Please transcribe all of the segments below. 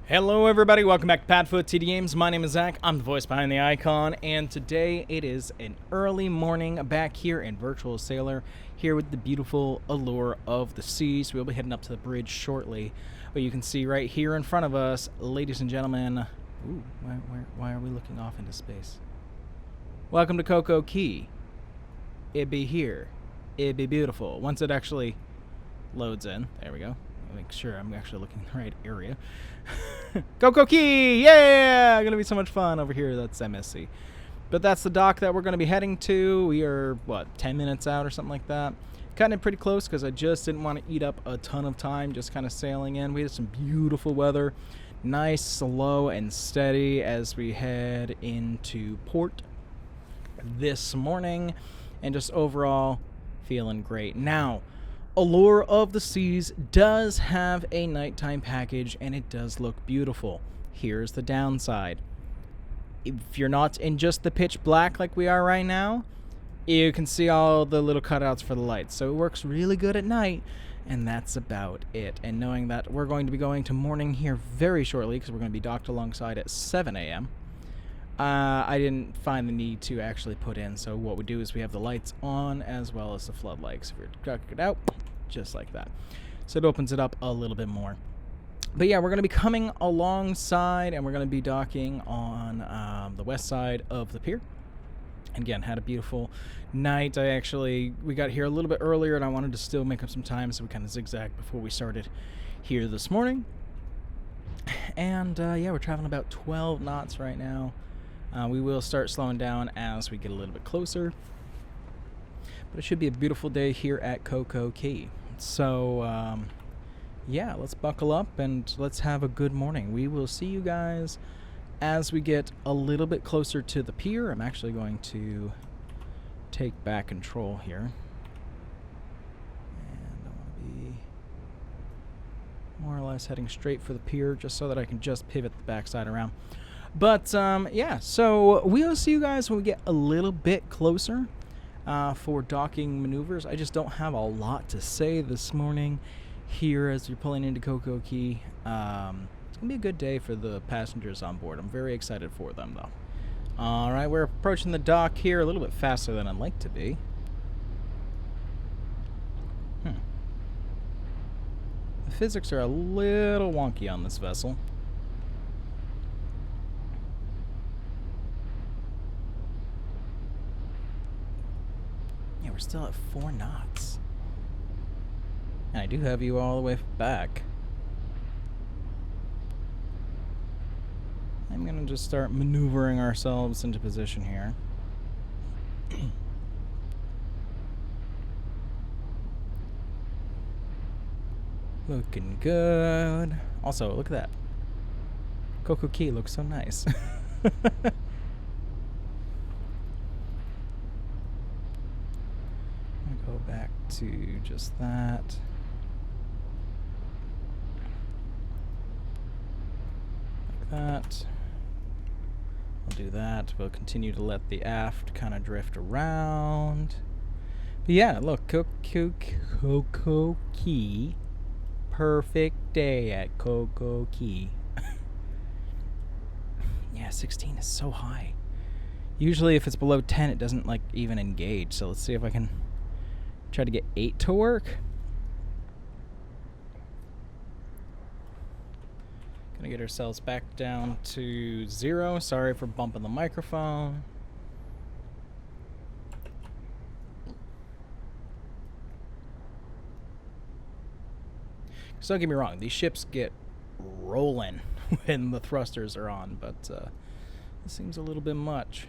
Hello everybody, welcome back to PadFootTD Games. My name is Zach, I'm the voice behind the icon, and today it is an early morning back here in Virtual Sailor, here with the beautiful Allure of the Seas. We'll be heading up to the bridge shortly, but you can see right here in front of us, ladies and gentlemen, ooh, why are we looking off into space? Welcome to Coco Cay. It'd be here. It'd be beautiful. Once it actually loads in, there we go. Make sure I'm actually looking in the right area. Coco Cay! Yeah! Gonna be so much fun over here. That's MSC. But that's the dock that we're gonna be heading to. We are, what, 10 minutes out or something like that? Kind of pretty close because I just didn't want to eat up a ton of time just kind of sailing in. We had some beautiful weather. Nice, slow, and steady as we head into port this morning. And just overall feeling great. Now, Allure of the Seas does have a nighttime package, and it does look beautiful. Here's the downside. If you're not in just the pitch black like we are right now, you can see all the little cutouts for the lights. So it works really good at night, and that's about it. And knowing that we're going to be going to morning here very shortly, because we're going to be docked alongside at 7 a.m., I didn't find the need to actually put in. So what we do is we have the lights on as well as the floodlights. If you're tucking it out, just like that. So it opens it up a little bit more. But yeah, we're going to be coming alongside, and we're going to be docking on the west side of the pier. And again, had a beautiful night. We got here a little bit earlier, and I wanted to still make up some time, so we kind of zigzagged before we started here this morning. And yeah, we're traveling about 12 knots right now. We will start slowing down as we get a little bit closer. But it should be a beautiful day here at Coco Cay. So, yeah, let's buckle up and let's have a good morning. We will see you guys as we get a little bit closer to the pier. I'm actually going to take back control here. And I want to be more or less heading straight for the pier just so that I can just pivot the backside around. But, yeah, so we'll see you guys when we get a little bit closer for docking maneuvers. I just don't have a lot to say this morning here as you're pulling into Coco Cay. It's going to be a good day for the passengers on board. I'm very excited for them, though. All right, we're approaching the dock here a little bit faster than I'd like to be. The physics are a little wonky on this vessel. We're still at 4 knots. And I do have you all the way back. I'm going to just start maneuvering ourselves into position here. Looking good. Also, look at that. Coco Cay looks so nice. Go back to just that. Like that. We'll do that. We'll continue to let the aft kind of drift around. But yeah, look, Coco Cay. Perfect day at Coco Cay. Yeah, 16 is so high. Usually if it's below 10, it doesn't like even engage. So let's see if I can try to get 8 to work. Gonna get ourselves back down to 0. Sorry for bumping the microphone. So don't get me wrong, these ships get rolling when the thrusters are on, but this seems a little bit much.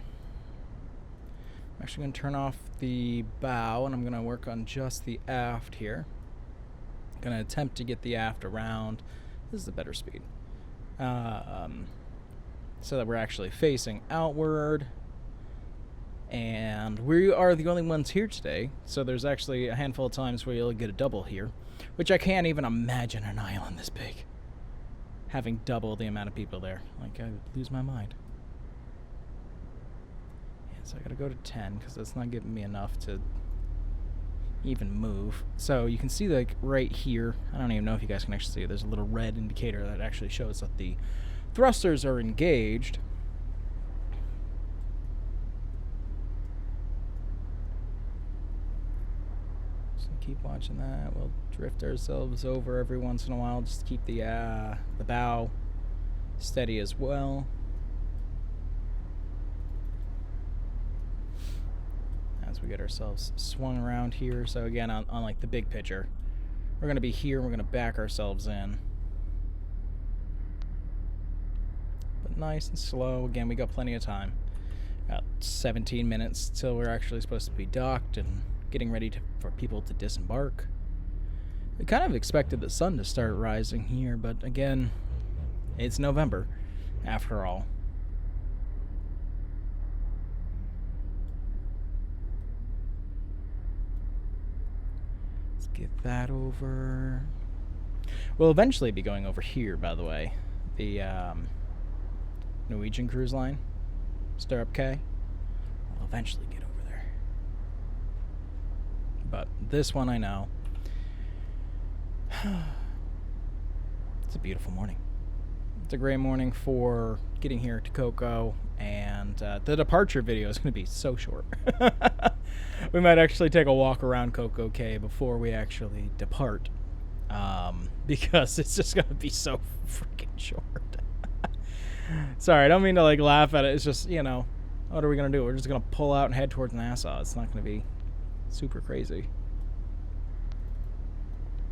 I'm actually going to turn off the bow, and I'm going to work on just the aft here. I'm going to attempt to get the aft around. This is a better speed. So that we're actually facing outward. And we are the only ones here today, so there's actually a handful of times where you'll get a double here, which I can't even imagine an island this big having double the amount of people there. Like, I would lose my mind. So I gotta go to 10 because that's not giving me enough to even move. So you can see, like, right here, I don't even know if you guys can actually see it, there's a little red indicator that actually shows that the thrusters are engaged. So keep watching that. We'll drift ourselves over every once in a while just to keep the bow steady as well. As we get ourselves swung around here. So again, on like the big picture, we're gonna be here and we're gonna back ourselves in, but nice and slow. Again, we got plenty of time, about 17 minutes till we're actually supposed to be docked and getting ready for people to disembark. We kind of expected the sun to start rising here, but again, it's November after all. Get that over. We'll eventually be going over here, by the way. The Norwegian cruise line, Stirrup Cay. We'll eventually get over there. But this one I know. It's a beautiful morning. It's a great morning for getting here to Coco, and the departure video is going to be so short. We might actually take a walk around Coco Cay before we actually depart, because it's just going to be so freaking short. Sorry, I don't mean to like laugh at it. It's just, you know, what are we going to do? We're just going to pull out and head towards Nassau. It's not going to be super crazy.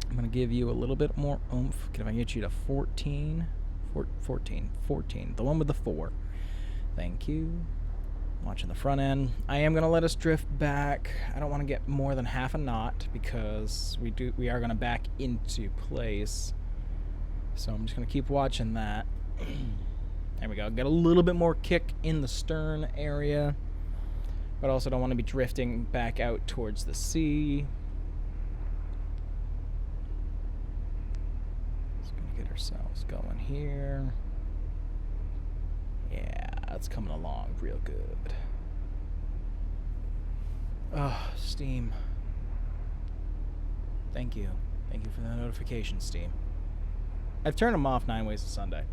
I'm going to give you a little bit more oomph. Can I get you to 14? 14. The one with the 4. Thank you. Watching the front end. I am going to let us drift back. I don't want to get more than half a knot because we are going to back into place. So I'm just going to keep watching that. There we go. Get a little bit more kick in the stern area, but also don't want to be drifting back out towards the sea. Just going to get ourselves going here. Yeah, it's coming along real good. Oh, Steam. Thank you. Thank you for the notification, Steam. I've turned them off 9 ways to Sunday.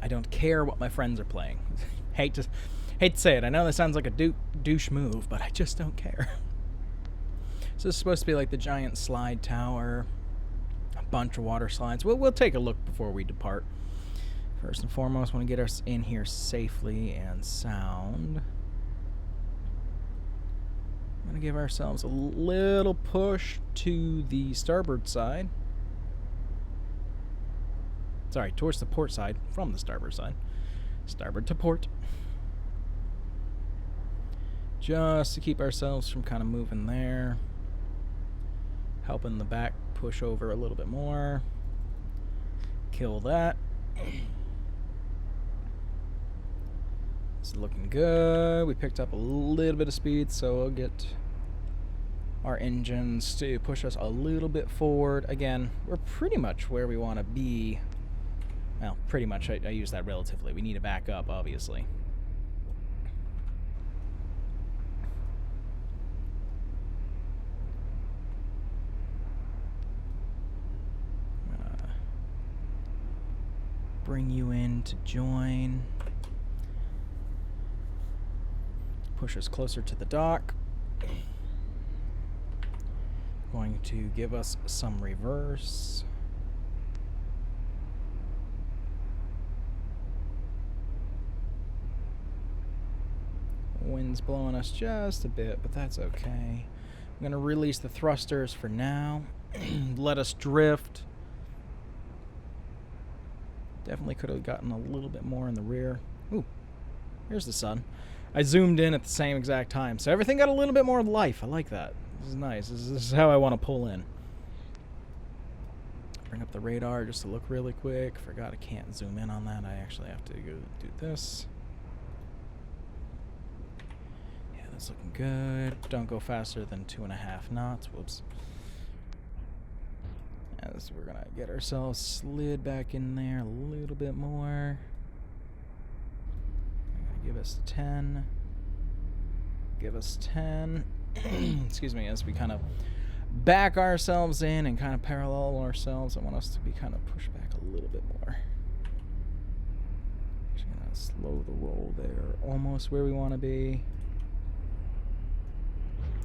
I don't care what my friends are playing. hate to say it. I know that sounds like a douche move, but I just don't care. So this is supposed to be like the giant slide tower. A bunch of water slides. We'll take a look before we depart. First and foremost, want to get us in here safely and sound. I'm going to give ourselves a little push to the starboard side. Sorry, towards the port side from the starboard side. Starboard to port. Just to keep ourselves from kind of moving there. Helping the back push over a little bit more. Kill that. This is looking good. We picked up a little bit of speed, so we'll get our engines to push us a little bit forward. Again, we're pretty much where we want to be. Well, pretty much. I use that relatively. We need to back up, obviously. I'm gonna bring you in to join. Push us closer to the dock. Going to give us some reverse. Wind's blowing us just a bit, but that's okay. I'm going to release the thrusters for now. Let us drift. Definitely could have gotten a little bit more in the rear. Ooh, here's the sun. I zoomed in at the same exact time, so everything got a little bit more life. I like that. This is nice. This is how I want to pull in. Bring up the radar just to look really quick. Forgot I can't zoom in on that. I actually have to go do this. Yeah, that's looking good. Don't go faster than 2.5 knots. Whoops. As we're going to get ourselves slid back in there a little bit more. Give us 10. give us 10. Excuse me, as we kind of back ourselves in and kind of parallel ourselves. I want us to be kind of pushed back a little bit more. Just gonna slow the roll there, almost where we want to be.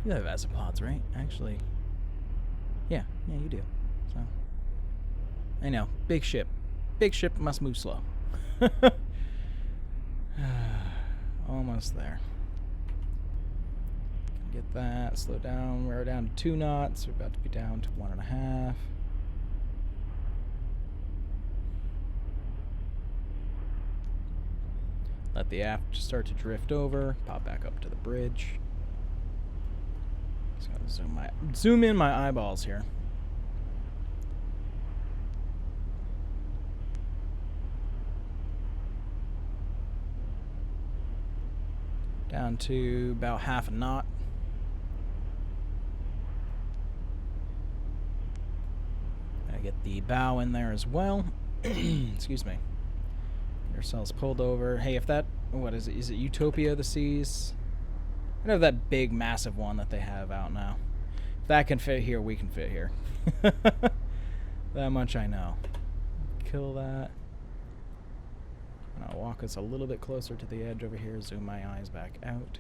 You have asopods, right? Actually, yeah, you do. So I know, big ship must move slow. Almost there. Get that, slow down. We're down to 2 knots. We're about to be down to 1.5. Let the aft start to drift over. Pop back up to the bridge. Just gotta zoom in my eyeballs here. Down to about 1/2 knot. Gotta get the bow in there as well. Excuse me. Get ourselves pulled over. Hey, if that, what is it? Is it Utopia of the Seas? I know that big, massive one that they have out now. If that can fit here, we can fit here. That much I know. Kill that. I'll walk us a little bit closer to the edge over here, zoom my eyes back out.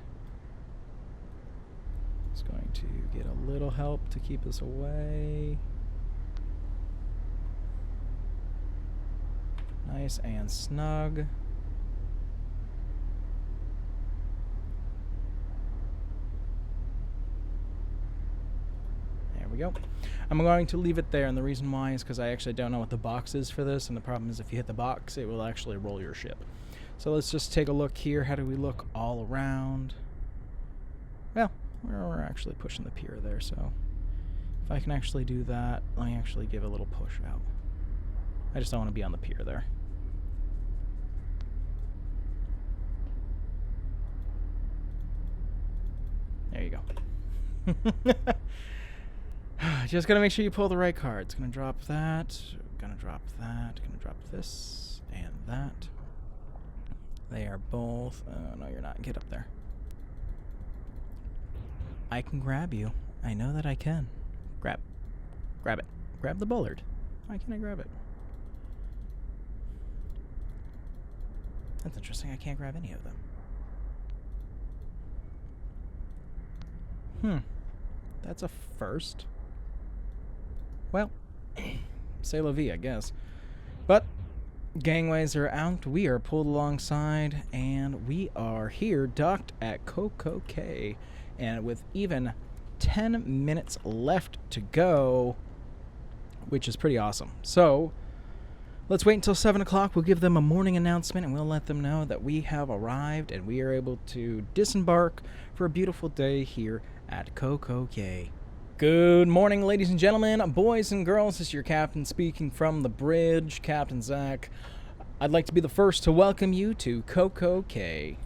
It's going to get a little help to keep us away. Nice and snug. There we go. I'm going to leave it there, and the reason why is because I actually don't know what the box is for this, and the problem is if you hit the box, it will actually roll your ship. So let's just take a look here. How do we look all around? Well, we're actually pushing the pier there, so if I can actually do that, let me actually give a little push out. I just don't want to be on the pier there. There you go. Just gotta make sure you pull the right cards. Gonna drop that, gonna drop that, gonna drop this, and that. They are both, no you're not, get up there. I can grab you. I know that I can. Grab it. Grab the bullard. Why can't I grab it? That's interesting, I can't grab any of them. That's a first. Well, c'est la vie, I guess. But gangways are out. We are pulled alongside, and we are here docked at Coco Cay. And with even 10 minutes left to go, which is pretty awesome. So let's wait until 7 o'clock. We'll give them a morning announcement, and we'll let them know that we have arrived, and we are able to disembark for a beautiful day here at Coco Cay. Good morning, ladies and gentlemen, boys and girls. This is your captain speaking from the bridge, Captain Zach. I'd like to be the first to welcome you to Coco Cay.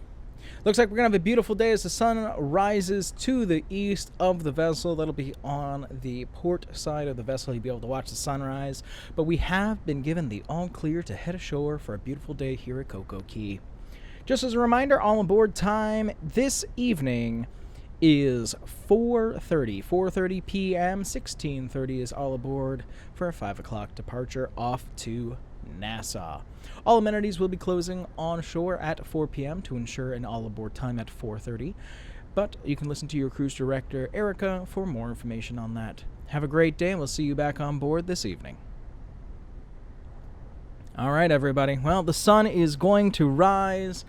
Looks like we're going to have a beautiful day as the sun rises to the east of the vessel. That'll be on the port side of the vessel. You'll be able to watch the sunrise. But we have been given the all clear to head ashore for a beautiful day here at Coco Cay. Just as a reminder, all aboard time this evening is 4:30 p.m. 16:30 is all aboard for a 5 o'clock departure off to Nassau. All amenities will be closing on shore at 4 p.m. to ensure an all aboard time at 4:30. But you can listen to your cruise director, Erica, for more information on that. Have a great day, and we'll see you back on board this evening. All right, everybody. Well, the sun is going to rise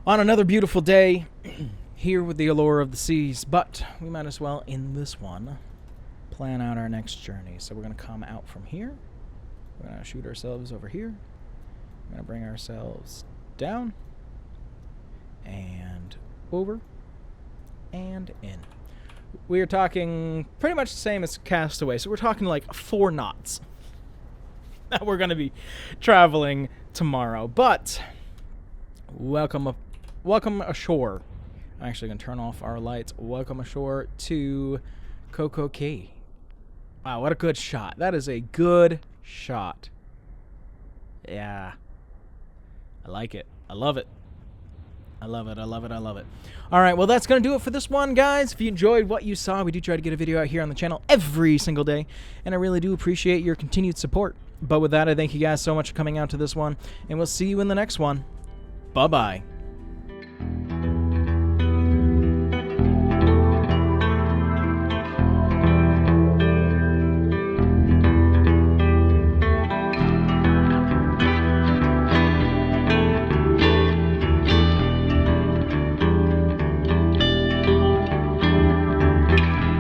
on another beautiful day here with the Allure of the Seas, but we might as well, in this one, plan out our next journey. So we're going to come out from here. We're going to shoot ourselves over here. We're going to bring ourselves down and over and in. We are talking pretty much the same as Castaway, so we're talking like 4 knots that we're going to be traveling tomorrow. But welcome ashore. I'm actually going to turn off our lights. Welcome ashore to Coco Cay. Wow, what a good shot. That is a good shot. Yeah. I like it. I love it. I love it. I love it. I love it. All right, well, that's going to do it for this one, guys. If you enjoyed what you saw, we do try to get a video out here on the channel every single day, and I really do appreciate your continued support. But with that, I thank you guys so much for coming out to this one, and we'll see you in the next one. Bye-bye.